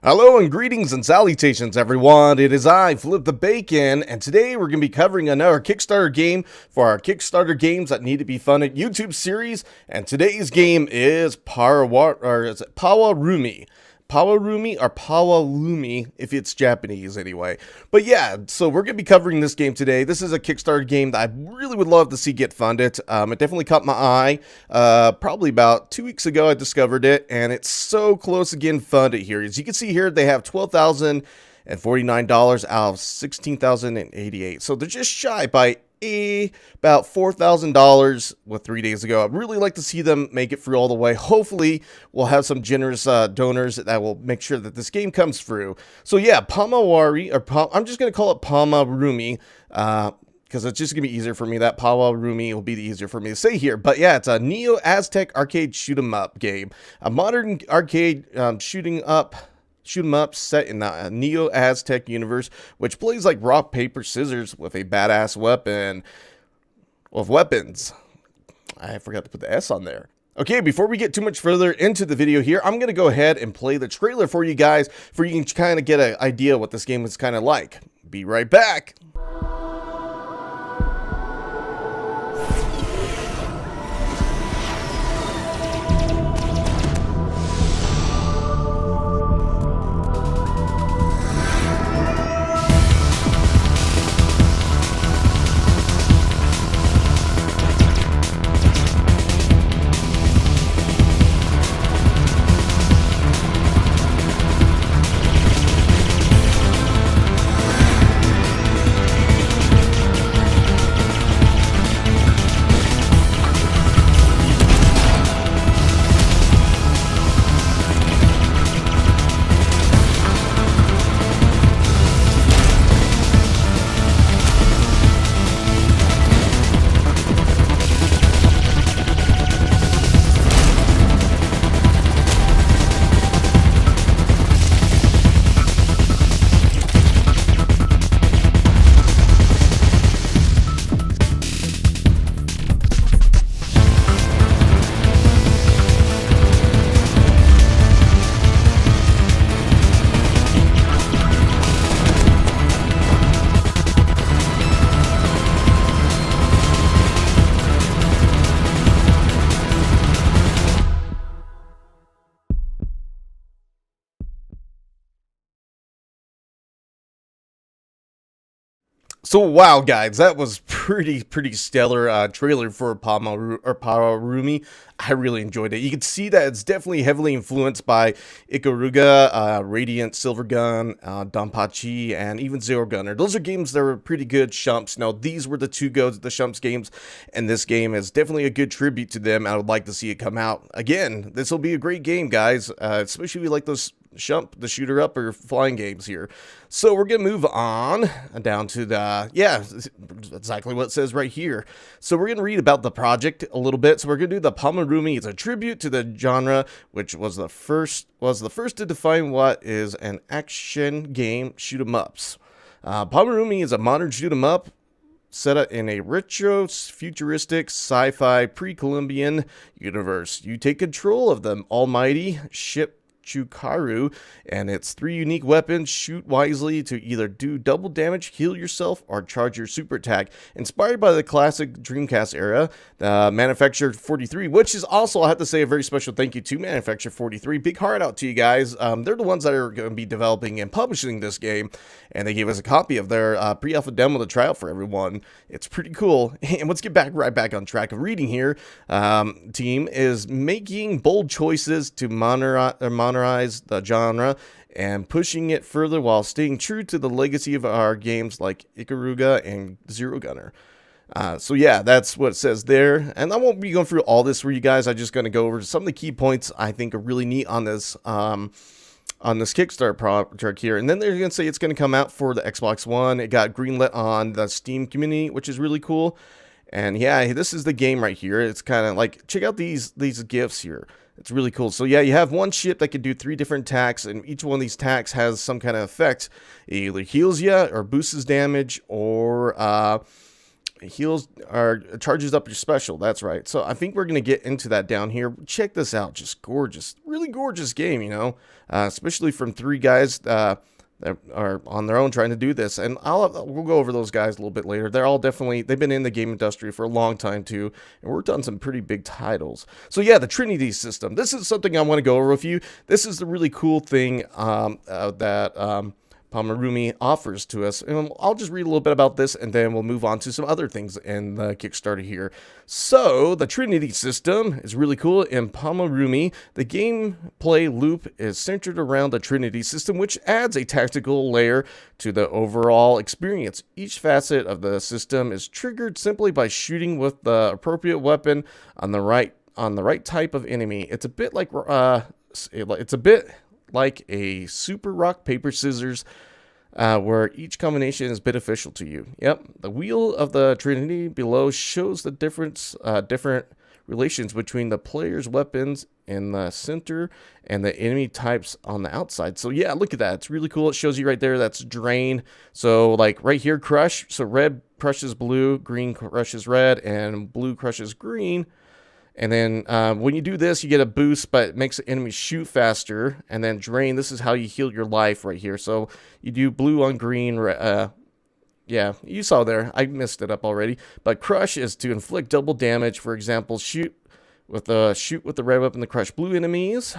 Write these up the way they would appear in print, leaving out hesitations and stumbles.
Hello and greetings and salutations everyone, it is I, Flip the Bacon, and today we're going to be covering another Kickstarter game for our Kickstarter games that need to be funded YouTube series, and today's game is Pawarumi. Pawarumi or Pawarumi if it's Japanese anyway. But yeah, so we're going to be covering this game today. This is a Kickstarter game that I really would love to see get funded. It definitely caught my eye. Probably about 2 weeks ago I discovered it, and it's so close to getting funded here. As you can see here, they have $12,049 out of $16,088. So they're just shy by about $4,000 with 3 days ago. I'd really like to see them make it through all the way. Hopefully we'll have some generous donors that will make sure that this game comes through. So yeah, Pamawari, or I'm just going to call it Pawarumi, because it's just going to be easier for me. That Pawarumi will be easier for me to say here. But yeah, it's a Neo-Aztec arcade shoot-'em-up game. A modern arcade shoot 'em up set in the Neo-Aztec universe, which plays like rock, paper, scissors with a badass weapon. Of weapons. I forgot to put the S on there. Okay, before we get too much further into the video here, I'm going to go ahead and play the trailer for you guys, for you can kind of get an idea what this game is kind of like. Be right back. So wow, guys, that was pretty stellar trailer for Pawarumi. I really enjoyed it. You can see that it's definitely heavily influenced by Ikaruga, Radiant, Silvergun, DonPachi, and even Zero Gunner. Those are games that were pretty good shmups. Now, these were the two goes, the shmups games, and this game is definitely a good tribute to them. I would like to see it come out again. This will be a great game, guys, especially if you like those the shooter up or flying games here. So we're gonna move on down to the exactly what it says right here. So we're gonna read about the project a little bit. So we're gonna do the Pawarumi. It's a tribute to the genre, which was the first to define what is an action game shoot 'em ups. Pawarumi is a modern shoot 'em up set up in a retro, futuristic, sci-fi, pre-Columbian universe. You take control of the almighty ship Chukaru and its 3 unique weapons. Shoot wisely to either do double damage, heal yourself, or charge your super attack. Inspired by the classic Dreamcast era, Manufacturer 43, which is also, I have to say, a very special thank you to Manufacturer 43. Big heart out to you guys. They're the ones that are going to be developing and publishing this game, and they gave us a copy of their pre-alpha demo to try out for everyone. It's pretty cool. And let's get right back on track of reading here. Team is making bold choices to modernize the genre and pushing it further while staying true to the legacy of our games like Ikaruga and Zero Gunner. So yeah, that's what it says there. And I won't be going through all this for you guys. I'm just going to go over some of the key points I think are really neat on this Kickstarter project here. And then they're going to say it's going to come out for the Xbox One. It got greenlit on the Steam community, which is really cool. And yeah, this is the game right here. It's kind of like, check out these gifts here. It's really cool. So yeah, you have one ship that can do 3 different attacks, and each one of these attacks has some kind of effect. It either heals you or boosts damage, or heals or charges up your special. That's right. So I think we're going to get into that down here. Check this out. Just gorgeous. Really gorgeous game, you know, especially from 3 guys that are on their own trying to do this. And we'll go over those guys a little bit later. They're all they've been in the game industry for a long time too, and worked on some pretty big titles. So yeah, the Trinity system. This is something I want to go over with you. This is the really cool thing that Pawarumi offers to us. And I'll just read a little bit about this, and then we'll move on to some other things in the Kickstarter here. So the Trinity system is really cool. In Pawarumi, the gameplay loop is centered around the Trinity system, which adds a tactical layer to the overall experience. Each facet of the system is triggered simply by shooting with the appropriate weapon on the right type of enemy. It's a bit like a super rock, paper, scissors, where each combination is beneficial to you. Yep, the wheel of the Trinity below shows the different relations between the player's weapons in the center and the enemy types on the outside. So yeah, look at that. It's really cool. It shows you right there. That's drain. So like right here, crush. So red crushes blue, green crushes red, and blue crushes green. And then when you do this, you get a boost, but it makes the enemy shoot faster. And then drain, this is how you heal your life right here. So you do blue on green. Yeah, you saw there. I messed it up already. But crush is to inflict double damage. For example, shoot with the red weapon to crush blue enemies.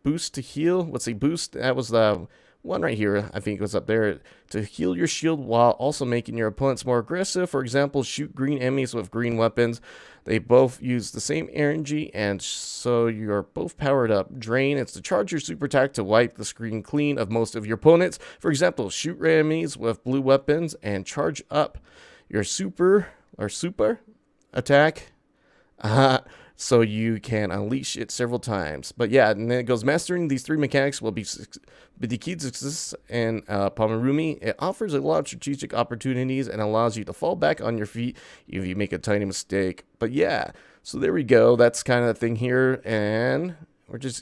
Boost to heal. Let's see, boost. That was the one right here. I think it was up there. To heal your shield while also making your opponents more aggressive. For example, shoot green enemies with green weapons. They both use the same energy, and so you're both powered up. Drain, it's to charge your super attack to wipe the screen clean of most of your opponents. For example, shoot red enemies with blue weapons and charge up your super attack. So you can unleash it several times. But yeah, and then it goes, mastering these 3 mechanics will be the key to success in Pawarumi. It offers a lot of strategic opportunities and allows you to fall back on your feet if you make a tiny mistake. But yeah, so there we go. That's kind of the thing here. And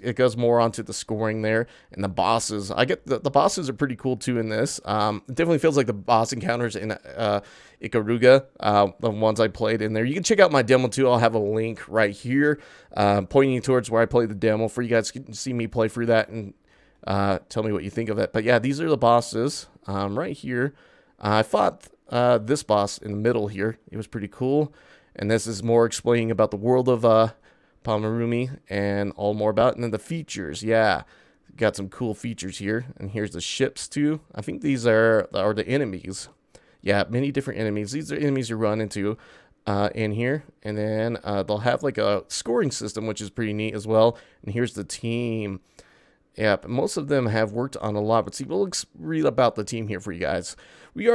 it goes more onto the scoring there and the bosses. I get the bosses are pretty cool too in this. It definitely feels like the boss encounters in Ikaruga, the ones I played in there. You can check out my demo too. I'll have a link right here pointing towards where I played the demo for you guys to see me play through that and tell me what you think of it. But yeah, these are the bosses right here. I fought this boss in the middle here. It was pretty cool. And this is more explaining about the world of Pawarumi and all more about it. And then the features, yeah, got some cool features here. And here's the ships too. I think these are the enemies. Yeah, many different enemies. These are enemies you run into in here. And then they'll have like a scoring system, which is pretty neat as well. And here's the team. Yeah, most of them have worked on a lot, but see, we'll read about the team here for you guys. We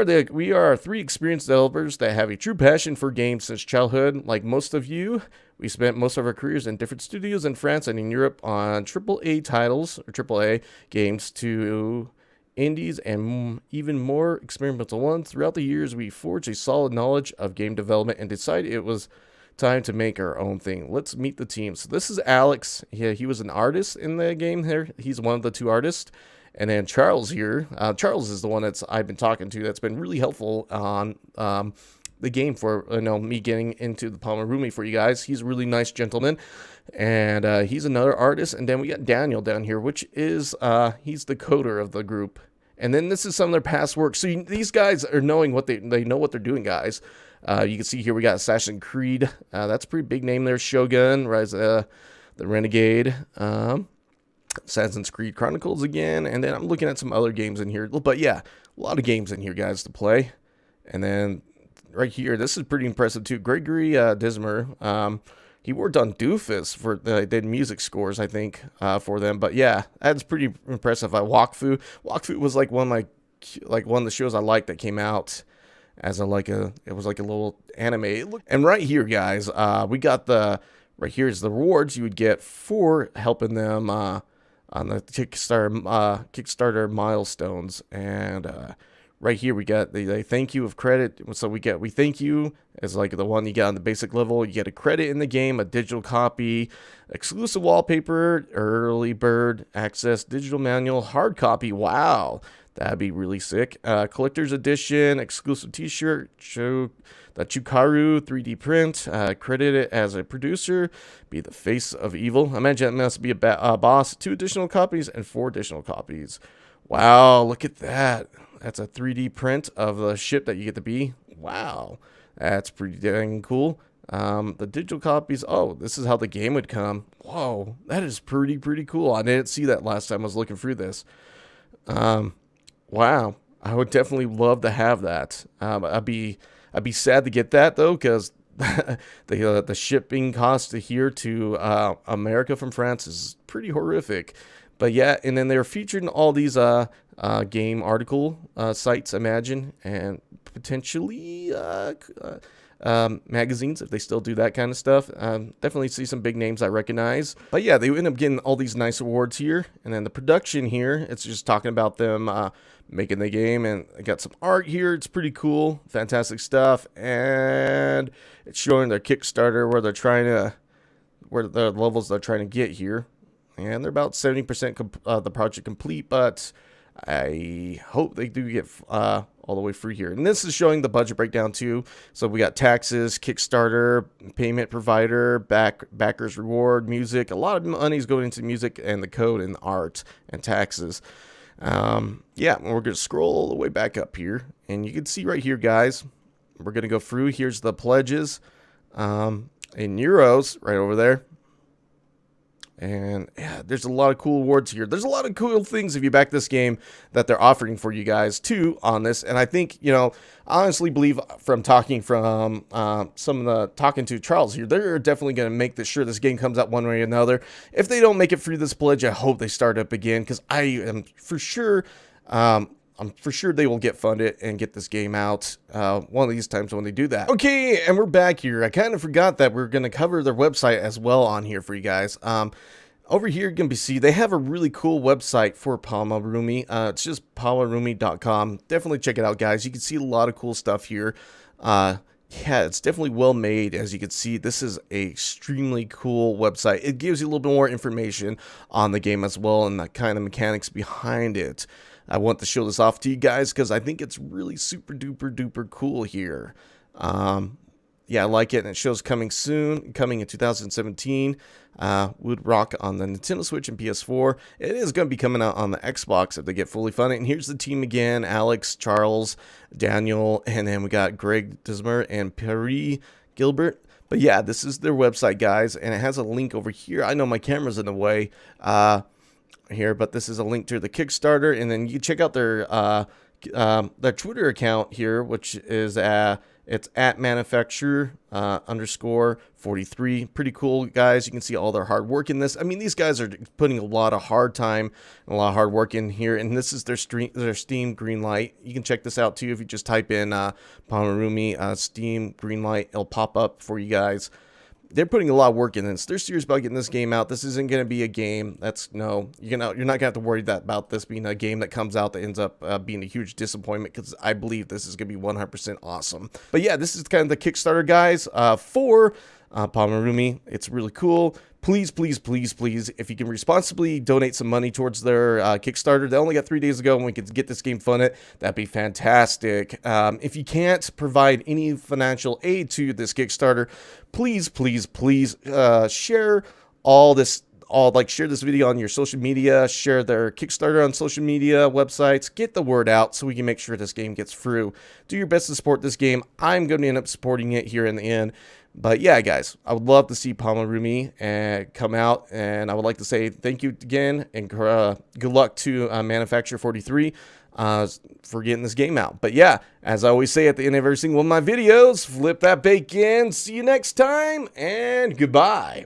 are 3 experienced developers that have a true passion for games since childhood. Like most of you, we spent most of our careers in different studios in France and in Europe on AAA titles or AAA games to indies and even more experimental ones. Throughout the years, we forged a solid knowledge of game development and decided it was time to make our own thing. Let's meet the team. So this is Alex. Yeah, he was an artist in the game here. He's one of the 2 artists. And then Charles here. Charles is the one I've been talking to that's been really helpful on the game for me getting into the Pawarumi for you guys. He's a really nice gentleman. And he's another artist. And then we got Daniel down here, which is he's the coder of the group. And then this is some of their past work. So these guys are knowing what they know what they're doing, guys. You can see here we got Assassin's Creed. That's a pretty big name there. Shogun, Rise the Renegade, Assassin's Creed Chronicles again. And then I'm looking at some other games in here. But yeah, a lot of games in here, guys, to play. And then right here, this is pretty impressive too. Gregory Dismer. He worked on Doofus for they did music scores, I think, for them. But yeah, that's pretty impressive. Wakfu was like one of the shows I liked that came out as it was like a little anime. And right here, guys, we got right here is the rewards you would get for helping them on the Kickstarter milestones. And right here we got the thank you of credit. So we thank you as like the one you get on the basic level. You get a credit in the game, a digital copy, exclusive wallpaper, early bird access, digital manual, hard copy. Wow, That'd be really sick. Collector's edition, exclusive t-shirt, show the Chukaru 3D print, credited as a producer, be the face of evil. Imagine it must be a boss. 2 additional copies and 4 additional copies. Wow, look at that. That's a 3D print of the ship that you get to be. Wow, that's pretty dang cool. The digital copies, oh, this is how the game would come. Whoa, that is pretty cool. I didn't see that last time I was looking through this. Wow, I would definitely love to have that. I'd be sad to get that though, because the shipping cost to here to America from France is pretty horrific. But yeah, and then they're featured in all these game article sites, imagine, and potentially magazines if they still do that kind of stuff. Definitely see some big names I recognize. But yeah, they end up getting all these nice awards here. And then the production here, it's just talking about them making the game, and I got some art here. It's pretty cool, fantastic stuff, and it's showing their Kickstarter where the levels they're trying to get here, and they're about 70% the project complete, but I hope they do get all the way through here. And this is showing the budget breakdown too. So we got taxes, Kickstarter, payment provider, backers reward, music. A lot of money is going into music and the code and art and taxes. Yeah, we're going to scroll all the way back up here, and you can see right here, guys, we're going to go through. Here's the pledges in euros right over there. And yeah, there's a lot of cool awards here. There's a lot of cool things if you back this game that they're offering for you guys too on this. And I think, you know, I honestly believe from talking to Charles here, they're definitely going to make sure this game comes out one way or another. If they don't make it through this pledge, I hope they start up again, because I am for sure, I'm for sure they will get funded and get this game out one of these times when they do that. Okay, and we're back here. I kind of forgot that we're going to cover their website as well on here for you guys. Over here, you can see they have a really cool website for Pawarumi. It's just pawarumi.com. Definitely check it out, guys. You can see a lot of cool stuff here. Yeah, it's definitely well made. As you can see, this is a extremely cool website. It gives you a little bit more information on the game as well, and the kind of mechanics behind it. I want to show this off to you guys because I think it's really super duper cool here. Yeah, I like it, and it shows coming soon, coming in 2017. Would rock on the Nintendo Switch and PS4. It is going to be coming out on the Xbox if they get fully funded. And here's the team again: Alex, Charles, Daniel, and then we got Greg Dismer and Perry Gilbert. But yeah, this is their website, guys, and it has a link over here. I know my camera's in the way here, but this is a link to the Kickstarter, and then you check out their Twitter account here, which is it's at manufacturer _43. Pretty cool, guys. You can see all their hard work in this. I mean, these guys are putting a lot of hard time and a lot of hard work in here, and this is their Steam Greenlight. You can check this out too if you just type in Pawarumi Steam Greenlight. It'll pop up for you guys. They're putting a lot of work in this. They're serious about getting this game out. This isn't going to be a game that's, you're not going to have to worry about this being a game that comes out that ends up being a huge disappointment, because I believe this is going to be 100% awesome. But yeah, this is kind of the Kickstarter, guys, for Pawarumi. It's really cool. Please, if you can responsibly donate some money towards their Kickstarter. They only got 3 days ago, and we can get this game funded. That'd be fantastic. If you can't provide any financial aid to this Kickstarter, please share share this video on your social media, share their Kickstarter on social media websites, get the word out so we can make sure this game gets through. Do your best to support this game. I'm going to end up supporting it here in the end. But yeah, guys, I would love to see Pawarumi come out, and I would like to say thank you again, and good luck to Manufacturer 43 for getting this game out. But yeah, as I always say at the end of every single one of my videos, flip that bacon. See you next time, and goodbye.